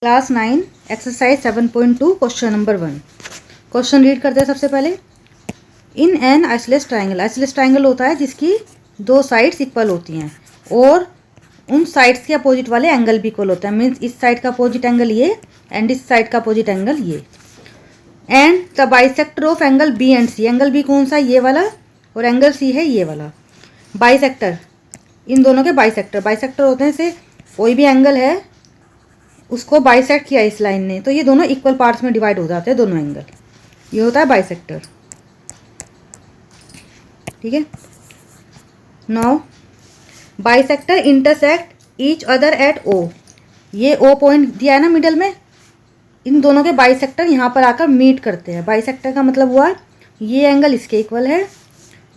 Class 9 exercise 7.2 question number 1। Question read करते हैं सबसे पहले। In an isosceles triangle, isosceles triangle होता है जिसकी दो साइड्स इक्वल होती हैं और उन साइड्स के अपोजिट वाले एंगल भी इक्वल होता है। मीन्स इस साइड का अपोजिट एंगल ये एंड इस साइड का अपोजिट एंगल ये। And the bisector of angle B and C, angle B कौन सा, ये वाला, और एंगल सी है ये वाला। बाइसेक्टर, इन दोनों के बाइसेक्टर, बाइसेक्टर होते हैं से कोई भी एंगल है उसको बाइसेक्ट किया इस लाइन ने तो ये दोनों इक्वल पार्ट्स में डिवाइड हो जाते हैं दोनों एंगल, ये होता है बाइसेक्टर। ठीक है। Now bisector intersect each other at O, ये ओ पॉइंट दिया है ना मिडल में, इन दोनों के बाइसेक्टर यहाँ पर आकर मीट करते हैं। बाइसेक्टर का मतलब हुआ ये एंगल इसके इक्वल है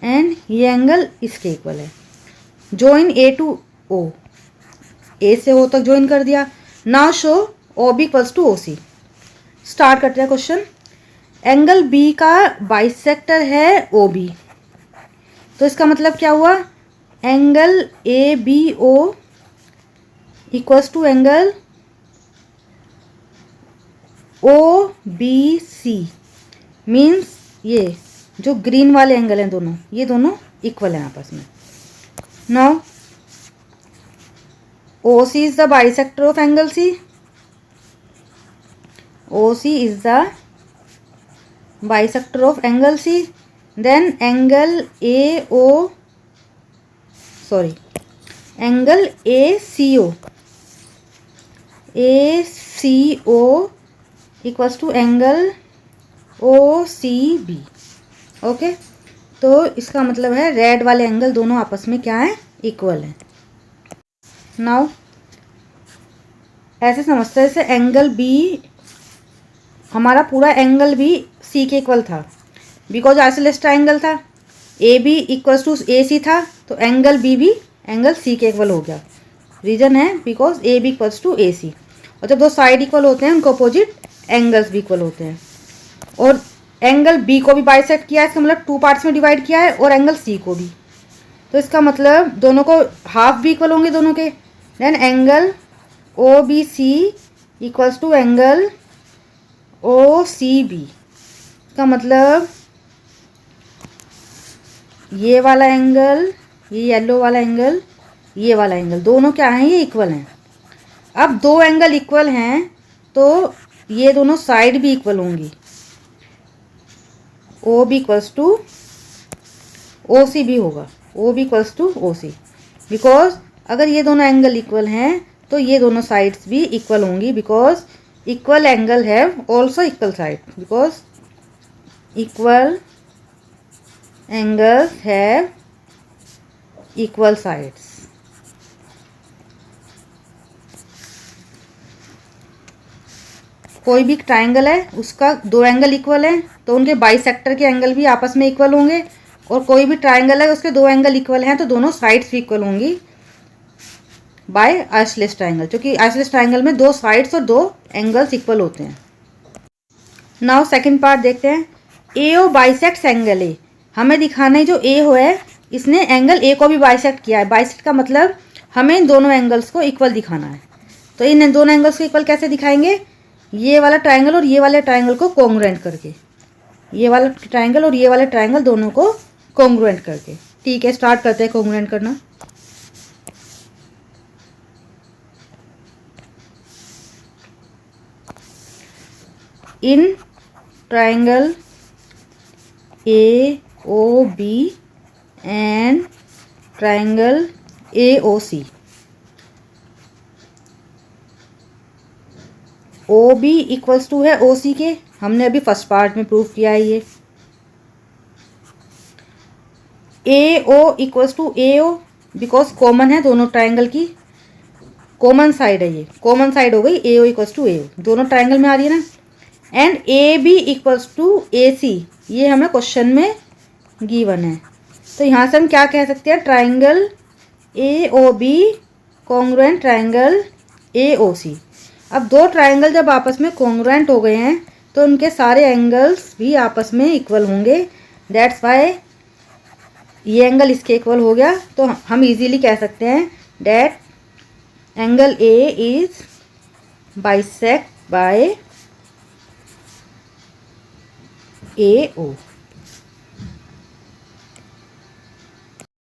एंड ये एंगल इसके इक्वल है। जॉइन ए टू ओ, ए से ओ तक ज्वाइन कर दिया। Now show O B equals to O C. Start करते हैं क्वेश्चन। एंगल बी का बाइसेक्टर है ओ बी, तो इसका मतलब क्या हुआ, angle A B O equals to angle O B C. Means ये जो ग्रीन वाले एंगल हैं दोनों, ये दोनों इक्वल हैं आपस में। Now OC is the bisector of angle C. OC is the bisector of angle C. Then angle angle ACO equals to angle OCB. Okay, तो इसका मतलब है रेड वाले एंगल दोनों आपस में क्या है, इक्वल है। नाउ ऐसे समझते हैं जैसे एंगल बी, हमारा पूरा एंगल भी सी के इक्वल था बिकॉज आइसोलेस ट्राइंगल था। A B equals to A C था तो एंगल बी भी एंगल सी के इक्वल हो गया। रीज़न है because A B equals to A C, और जब दो साइड इक्वल होते हैं उनको अपोजिट एंगल्स भी इक्वल होते हैं। और एंगल बी को भी बाइसेक्ट किया है, इसका मतलब टू पार्ट्स में डिवाइड किया है, और एंगल सी को भी, तो इसका मतलब दोनों को हाफ भी इक्वल होंगे दोनों के। Then angle O B C equals to angle O C B, इसका मतलब ये वाला एंगल, ये येलो वाला एंगल, ये वाला एंगल, दोनों क्या हैं, ये इक्वल हैं। अब दो एंगल इक्वल हैं तो ये दोनों साइड भी इक्वल होंगी। O B equals to O C भी होगा, O B equals to O C, because अगर ये दोनों एंगल इक्वल हैं तो ये दोनों साइड्स भी इक्वल होंगी, because equal angle have also equal side, because equal angles have equal sides. कोई भी ट्राइंगल है उसका दो एंगल इक्वल है तो उनके बाइसेक्टर के एंगल भी आपस में इक्वल होंगे, और कोई भी ट्राइंगल है उसके दो एंगल इक्वल हैं तो दोनों साइड्स भी इक्वल होंगी बाय आइसोलेस ट्राइंगल, क्योंकि आइसोलेस ट्राइंगल में दो साइड्स और दो एंगल्स इक्वल होते हैं। नाउ सेकंड पार्ट देखते हैं। ए ओ बाइसेक्ट्स एंगल ए, हमें दिखाना है जो ए हो है इसने एंगल ए को भी बाइसेक्ट किया है। बाइसेक्ट का मतलब हमें इन दोनों एंगल्स को इक्वल दिखाना है, तो इन दोनों एंगल्स को इक्वल कैसे दिखाएंगे, ये वाला ट्राइंगल और ये वाले ट्राइंगल को कॉन्ग्रुएंट करके, ये वाला ट्राइंगल और ये वाले ट्राइंगल दोनों को कॉन्ग्रुएंट करके। ठीक है, स्टार्ट करते हैं कॉन्ग्रुएंट करना। In triangle A O B and triangle A O C, O B equals to है ओ सी के, हमने अभी फर्स्ट पार्ट में प्रूव किया है ये। A O equals to A O, because common है दोनों ट्राइंगल की, कॉमन साइड है, ये कॉमन साइड हो गई। ए ओ इक्वल्स टू ए ओ, दोनों ट्राइंगल में आ रही है ना। And A B equals to A C, ये हमें क्वेश्चन में गिवन है, तो यहाँ से हम क्या कह सकते हैं, triangle A O B congruent triangle A O C. अब दो ट्राइंगल जब आपस में कॉन्ग्रुएंट हो गए हैं तो उनके सारे एंगल्स भी आपस में इक्वल होंगे, दैट्स वाई ये एंगल इसके इक्वल हो गया, तो हम इजीली कह सकते हैं that angle A is bisect by AO।